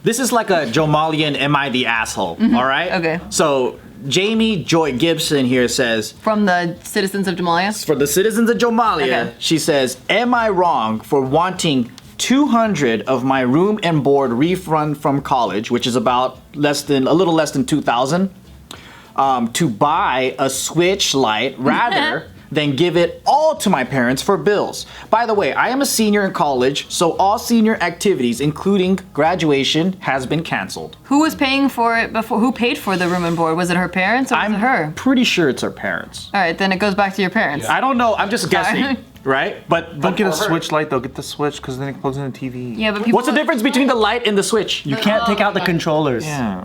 this is like a Jomalian, am I the asshole? All right? Okay. So Jamie Joy Gibson here says, From the citizens of Jamalia? for the citizens of Jomalia, Okay. she says, am I wrong for wanting 200 of my room and board refund from college, which is about a little less than 2,000, to buy a Switch Lite rather than give it all to my parents for bills? By the way, I am a senior in college, so all senior activities, including graduation, has been canceled. Who was paying for it before? Who paid for the room and board? Was it her parents or was it her? Pretty sure it's her parents. All right, then it goes back to your parents. I don't know. I'm just guessing, right? But Don't get a for her- Switch Lite though. Get the Switch because then it plugs in the TV. Yeah, but people. What's the difference between the light and the Switch? You can't take out the controllers. Yeah.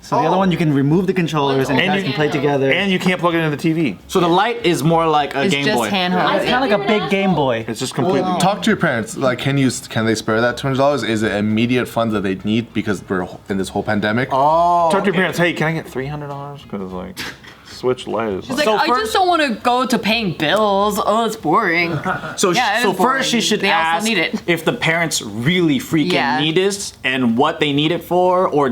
So the other one, you can remove the controllers and you guys can play together. And you can't plug it into the TV. So the light is more like a It's Game just Boy. handheld. It's kind of like a big Game Boy. It's just completely. Talk to your parents. Like, can they spare that $200? Is it immediate funds that they need because we're in this whole pandemic? Oh, Talk to your parents. Hey, can I get $300? Because like, Switch Lite is. She's like, So I first- just don't want to go to paying bills. Oh, it's boring. So, Yeah, it so is boring. first she should They also ask need it. if the parents really freaking Yeah. need this and what they need it for, or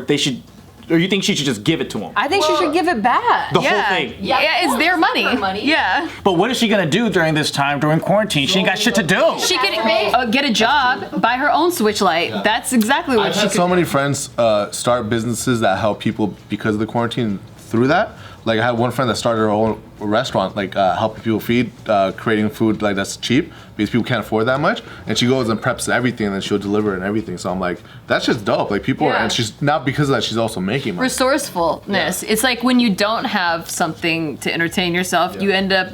you think she should just give it to them? I think she should give it back. The Yeah. whole thing. Yeah, it's their money. money. Yeah. But what is she gonna do during this time, during quarantine? She ain't got shit to do. She could get a job, buy her own Switch Lite. That's exactly what I've she had could so many friends start businesses that help people because of the quarantine through that. Like I had one friend that started her own restaurant, like helping people feed, creating food like that's cheap because people can't afford that much. And she goes and preps everything, and then she'll deliver and everything. So I'm like, that's just dope. Like people are, Yeah. and she's not because of that. She's also making money. resourcefulness. It's like when you don't have something to entertain yourself, you end up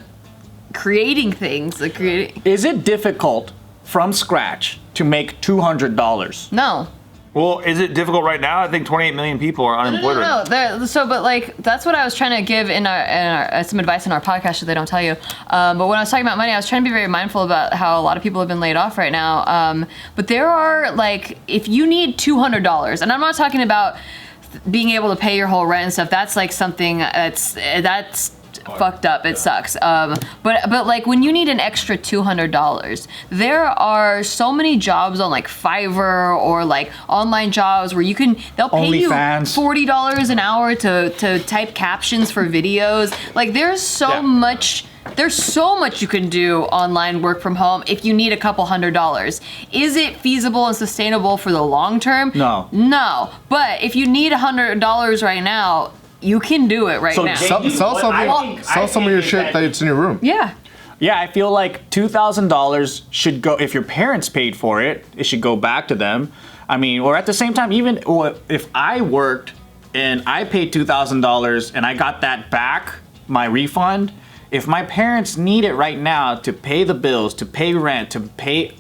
creating things. Like creating. Is it difficult from scratch to make $200? No. Well, is it difficult right now? I think 28 million people are unemployed right now. No. But like that's what I was trying to give in our some advice in our podcast that they don't tell you. But when I was talking about money, I was trying to be very mindful about how a lot of people have been laid off right now. But there are like if you need $200, and I'm not talking about being able to pay your whole rent and stuff. That's like something that's fucked up. It sucks. But like when you need an extra $200, there are so many jobs on like Fiverr or like online jobs where they'll pay you OnlyFans. $40 an hour to type captions for videos. Like there's so much. There's so much you can do online work from home if you need a couple $100. Is it feasible and sustainable for the long term? No. No. But if you need $100 right now, you can do it right now. Sell some of your shit that's in your room. Yeah. Yeah, I feel like $2,000 should go, if your parents paid for it, it should go back to them. I mean, or at the same time, even if I worked and I paid $2,000 and I got that back, my refund, if my parents need it right now to pay the bills, to pay rent,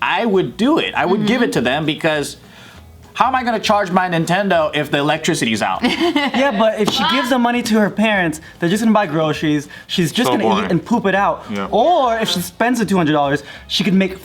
I would do it. I would give it to them because how am I going to charge my Nintendo if the electricity's out? Yeah, but if she gives the money to her parents, they're just gonna buy groceries. She's just So gonna boring. eat and poop it out. Yeah. Or if she spends the $200, she could make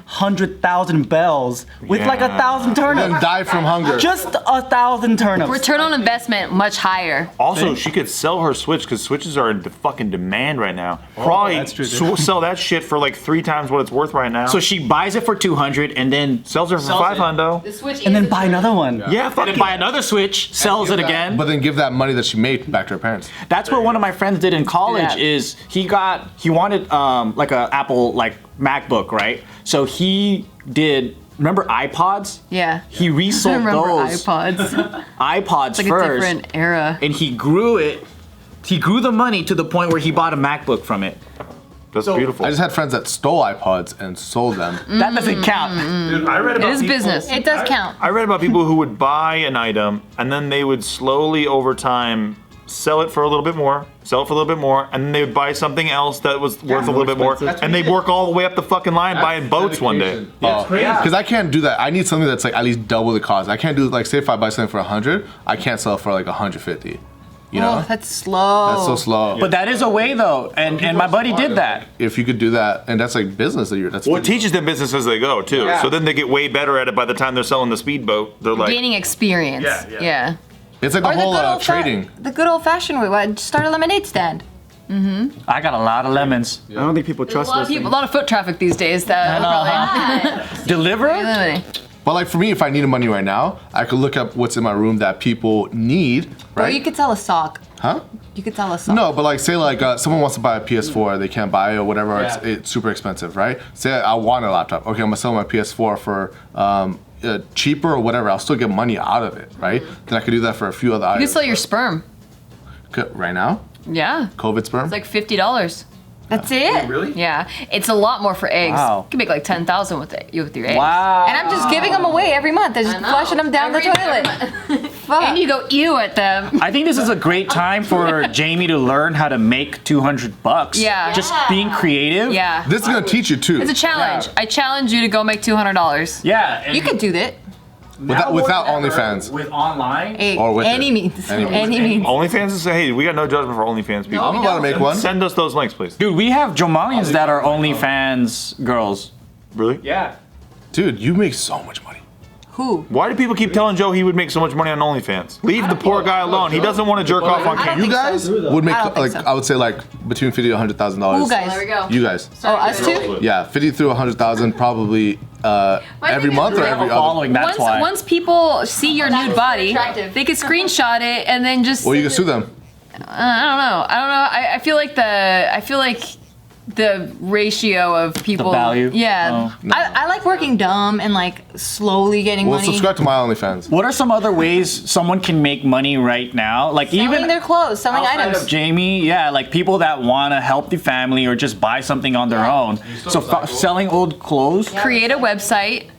500,000 bells with like Yeah. 1,000 turnips. And die from hunger. Just 1,000 turnips. Return on investment much higher. Also, she could sell her Switch because Switches are in fucking demand right now. Probably that's true, sell that shit for like 3 times what it's worth right now. So she buys it for $200 and then sells her for $500. The Switch And then buy another one. Yeah, fuck and then buy another Switch, sells it again. But then give that money that she made back to her parents. That's what one of my friends did in college. Yeah. Is he wanted like a Apple like MacBook, right? So he did. Remember iPods? Yeah. He I resold remember those iPods. iPods It's like first, a different era. and he grew it. He grew the money to the point where he bought a MacBook from it. That's So- beautiful. I just had friends that stole iPods and sold them. That doesn't count. Dude, I read It about is people- business. It does count. I read about people who would buy an item and then they would slowly over time sell it for a little bit more, sell it for a little bit more, and then they would buy something else that was worth a little bit more, and they'd work all the way up the fucking line buying boats one day. Because I can't do that. I need something that's like at least double the cost. I can't do like say if I buy something for 100, I can't sell it for like 150. You know? Oh, that's slow. That's so slow. But that is a way though, and my buddy did that. If you could do that, and that's like business that that's Well, it teaches them business as they go too. So then they get way better at it by the time they're selling the speedboat. They're like, Gaining experience. Yeah. it's like the whole trading. The good old-fashioned way. Why, just start a lemonade stand. I got a lot of lemons. I don't think people A trust lot of this people, a thing. lot of foot traffic these days that probably Deliver? eliminate. But like for me, if I needed money right now, I could look up what's in my room that people need, right? Or you could sell a sock. Huh? You could sell a sock. No, but like say like someone wants to buy a PS4, they can't buy it or whatever. Yeah. It's super expensive, right? Say I want a laptop. Okay, I'm gonna sell my PS4 for cheaper or whatever. I'll still get money out of it, right? Then I could do that for a few other You can items. sell your sperm. Right now, Yeah. COVID sperm. It's like $50. That's it? Really? Yeah. It's a lot more for eggs. Wow. You can make like 10,000 with your eggs. Wow. And I'm just giving them away every month. They're just I know. flushing them down the toilet. Fuck. And you go ew at them. I think this is a great time for Jamie to learn how to make $200. Yeah. Just being creative. Yeah. This is gonna teach you too. It's a challenge. I challenge you to go make $200. Yeah. and You could do that. now without more than ever, OnlyFans. With online. Hey, Or with any it. means. Any Any means. means. OnlyFans is hey, we got no judgment for OnlyFans people. I'm about to make one. Send us those links, please. Dude, we have Jomalians that are OnlyFans girls. Really? Yeah. Dude, you make so much money. Who? Why do people keep telling Joe he would make so much money on OnlyFans? Leave the poor guy alone. He doesn't want to jerk off on I don't camera. You think guys so. would make I don't think like so. I would say like between $50 to $100,000. Who guys? There we go. You guys. Oh, us too? Yeah, 50 through 100,000 probably every thing month is or we have every a other. following. That's why. Once people see your nude is body, attractive. they could screenshot it and then just. Or you can sue them. I don't know. I feel like the ratio of people. value? Yeah. Oh. I like working dumb and like slowly getting Well, money. subscribe to my OnlyFans. What are some other ways someone can make money right now? Like Selling even their clothes, selling outside items. of Jamie, yeah, like people that want to help the family or just buy something on their own. So selling old clothes. Create a website.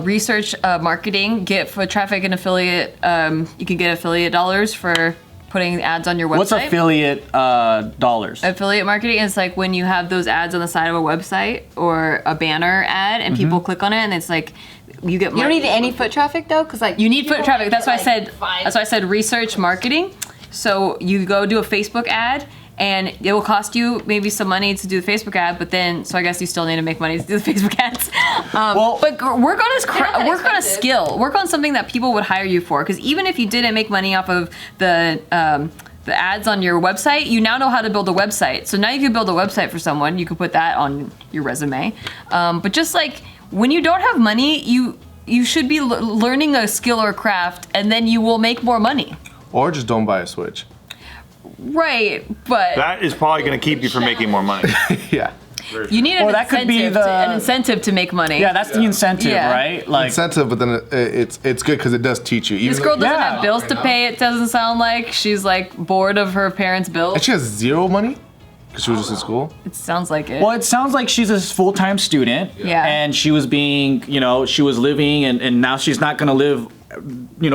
Research marketing. Get foot traffic and affiliate. You can get affiliate dollars for putting ads on your website. What's affiliate dollars? Affiliate marketing is like when you have those ads on the side of a website or a banner ad and people click on it and it's like you get money. You don't need any foot traffic though, because like You need foot people traffic. make That's it, why I like, said. five- That's why I said research marketing. So you go do a Facebook ad, and it will cost you maybe some money to do the Facebook ad. But then, so I guess you still need to make money to do the Facebook ads. But work on that work on a expensive. skill. Work on something that people would hire you for. Because even if you didn't make money off of the ads on your website, you now know how to build a website. So now you can build a website for someone. You can put that on your resume. But just like when you don't have money, you should be learning a skill or craft, and then you will make more money. Or just don't buy a Switch. Right, but That is probably going to keep you from making more money. Yeah. you need an Or that could be an incentive to make money. Yeah, that's the incentive, Yeah. right? Like Incentive, but then it's good because it does teach you. Even This girl doesn't Yeah. have bills to pay. It doesn't sound like she's like bored of her parents' bills. and she has zero money because she was just in school. It sounds like it. well, it sounds like she's a full-time student. Yeah. And she was being, she was living and now she's not going to live,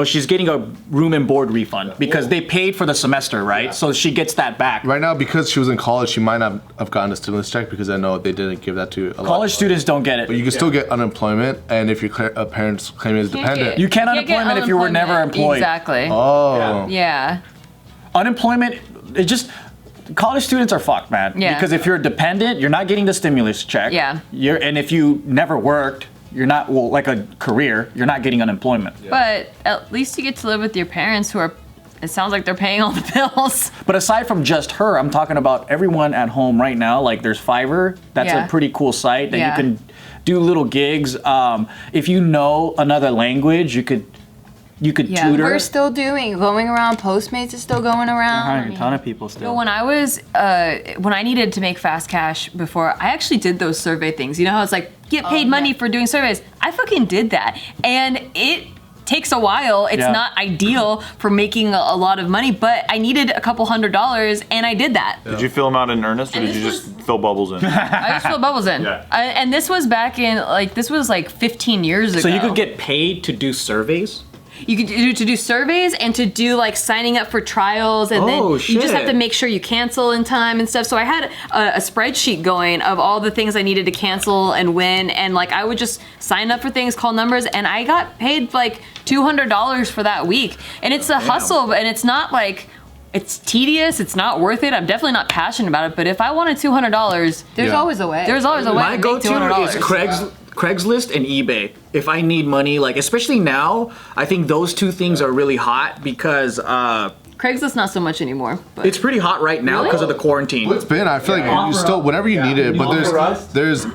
she's getting a room and board refund because they paid for the semester, right? So she gets that back. Right now, because she was in college, she might not have gotten a stimulus check because I know they didn't give that to a lot. College students don't get But you it. can still get unemployment, and if your parents claim it as dependent. You can't get unemployment if you were never employed. Exactly. Oh. Yeah. Unemployment, college students are fucked, man. Yeah. Because if you're a dependent, you're not getting the stimulus check. Yeah. And if you never worked, you're not, like a career, you're not getting unemployment. But at least you get to live with your parents who are, it sounds like they're paying all the bills. But aside from just her, I'm talking about everyone at home right now. Like there's Fiverr. That's Yeah. a pretty cool site that Yeah. you can do little gigs. If you know another language, you could Yeah. tutor. We're still going around. Postmates is still going around. A ton of people still. When I needed to make fast cash before, I actually did those survey things. You know how it's like, get paid money for doing surveys? I fucking did that. And it takes a while. It's Yeah. not ideal for making a lot of money, but I needed a couple $100 and I did that. Did you fill them out in earnest, or And did you this just fill bubbles in? I just fill bubbles in. Yeah. And this was back in, this was like 15 years ago. So you could get paid to do surveys? You could do surveys and to do like signing up for trials, and then Oh, you just have shit. to make sure you cancel in time and stuff. So I had a spreadsheet going of all the things I needed to cancel and when, and like I would just sign up for things, call numbers, and I got paid like $200 for that week. And it's a hustle, and it's not like, it's tedious, it's not worth it. I'm definitely not passionate about it, but if I wanted $200, There's Yeah. always a way. there's always a way My to make go-to $200. is Craigslist and eBay. If I need money, like especially now, I think those two things are really hot because Craigslist not so much anymore, but it's pretty hot right now because of the quarantine. Well, it's been. I feel like you still whenever you need it, but there's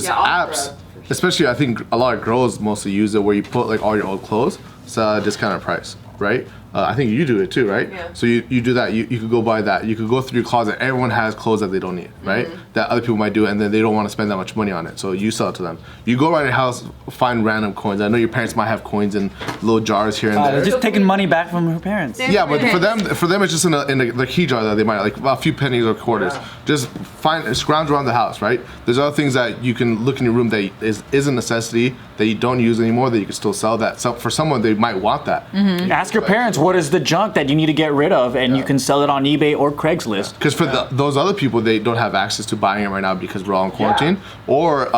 apps especially I think a lot of girls mostly use it where you put like all your old clothes, so at a discounted price, right? I think you do it too, right? Yeah. So you do that. You could go buy that. You could go through your closet. Everyone has clothes that they don't need, right? That other people might do, and then they don't want to spend that much money on it. So you sell it to them. You go around your house, find random coins. I know your parents might have coins in little jars here and there. They're just taking money back from her parents. Yeah, but for them, it's just in the key jar that they might like a few pennies or quarters. Just scrounge around the house, right? There's other things that you can look in your room that is a necessity that you don't use anymore that you can still sell. That for someone they might want that. Ask your parents what is the junk that you need to get rid of, and you can sell it on eBay or Craigslist. Because for those other people, they don't have access to buying it right now because we're all in quarantine, or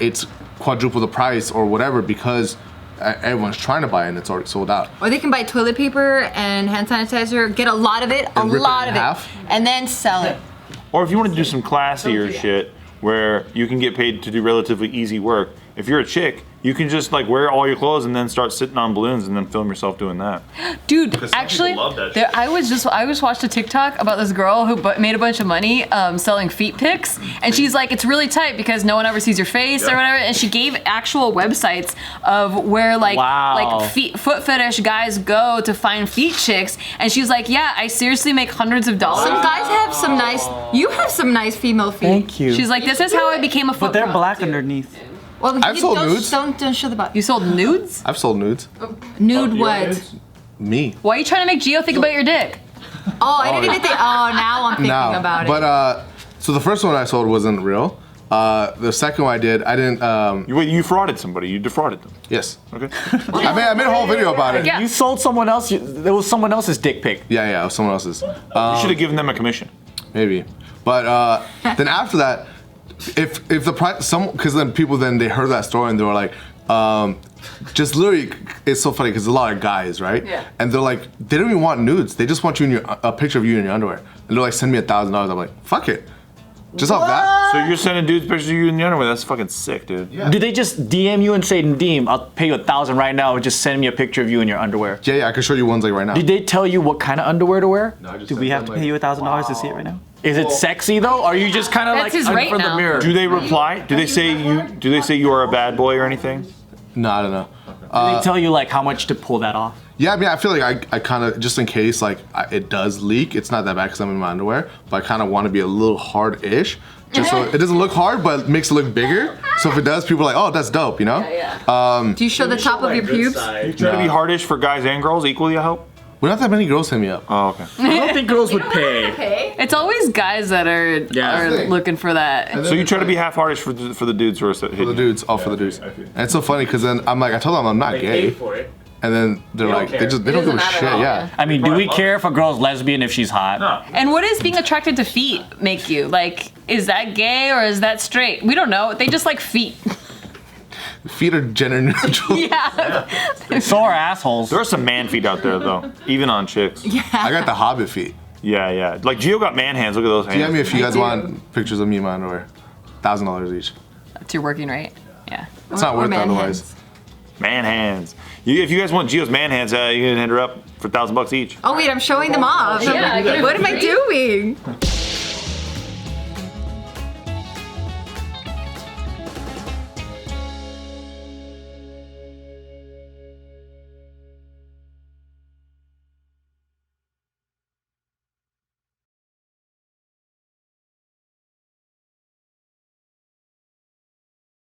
it's quadruple the price or whatever because everyone's trying to buy it and it's already sold out. Or they can buy toilet paper and hand sanitizer, get a lot of it, And rip it in half. and then sell it. Or if you want to do some classier shit where you can get paid to do relatively easy work, if you're a chick, you can just like wear all your clothes and then start sitting on balloons and then film yourself doing that. Dude, some actually, people love that shit. I just watched a TikTok about this girl who made a bunch of money selling feet pics, and she's like, it's really tight because no one ever sees your face or whatever, and she gave actual websites of where like foot fetish guys go to find feet chicks, and she's like, yeah, I seriously make hundreds of dollars. Some guys have some nice. You have some nice female feet. Thank you. She's like, this is how I became a foot But they're pro. black underneath. Well, I've sold nudes. Don't show the butt. You sold nudes? I've sold nudes. Nude what? Me. Why are you trying to make Gio think about your dick? Oh, I didn't even think. Oh, now I'm thinking about it. But so the first one I sold wasn't real. The second one I didn't. You frauded somebody. You defrauded them. Yes. Okay. I made a whole video about it. Yeah. You sold someone else. There was someone else's dick pic. Yeah, it was someone else's. You should have given them a commission. Maybe. But then after that, if the price, because then people they heard that story and they were like, just literally, it's so funny because a lot of guys, right? Yeah. And they're like, they don't even want nudes. They just want a picture of you in your underwear. And they're like, send me $1,000. I'm like, fuck it. Just off that. So you're sending dudes pictures of you in the underwear? That's fucking sick, dude. Yeah. Did they just DM you and say, Nadeem, I'll pay you $1,000 right now, and just send me a picture of you in your underwear? Yeah, I can show you ones like right now. Did they tell you what kind of underwear to wear? No, I just Do sent we have them, to pay you $1,000 to see it right now? Is it sexy though? Or are you just kind of That's like his in rate front of now. the mirror? Do they reply? Do they say you are a bad boy or anything? No, I don't know. Do they tell you like how much to pull that off? Yeah, I mean, I feel like I kind of, just in case like it does leak, it's not that bad because I'm in my underwear, but I kind of want to be a little hard-ish, just so it doesn't look hard, but it makes it look bigger. So if it does, people are like, oh, that's dope, you know? Do you show the top of your pubes? You try to be hardish for guys and girls equally, I hope? We don't have that many girls hit me up. Oh, okay. I don't think girls would pay. It's always guys that are looking for that. So you try to be half hardish for the dudes who are hitting For the dudes, all for the dudes. And it's so funny because then I'm like, I told them I'm not gay. for it. And then they're like, they don't give a shit, yeah. I mean, do we care if a girl's lesbian if she's hot? No. And what does being attracted to feet make you? Like, is that gay or is that straight? We don't know. They just like feet. Feet are gender neutral. Yeah. So are assholes. There are some man feet out there, though, even on chicks. I got the hobbit feet. Yeah. Like, Gio got man hands. Look at those hands. DM me if you guys want pictures of me in my underwear. $1,000 each. That's your working rate. Yeah. It's not Or worth it man otherwise. hands. Man hands. If you guys want Gio's man hands, you can hit her up for $1,000 each. Oh wait, I'm showing them off. Yeah, What am I doing?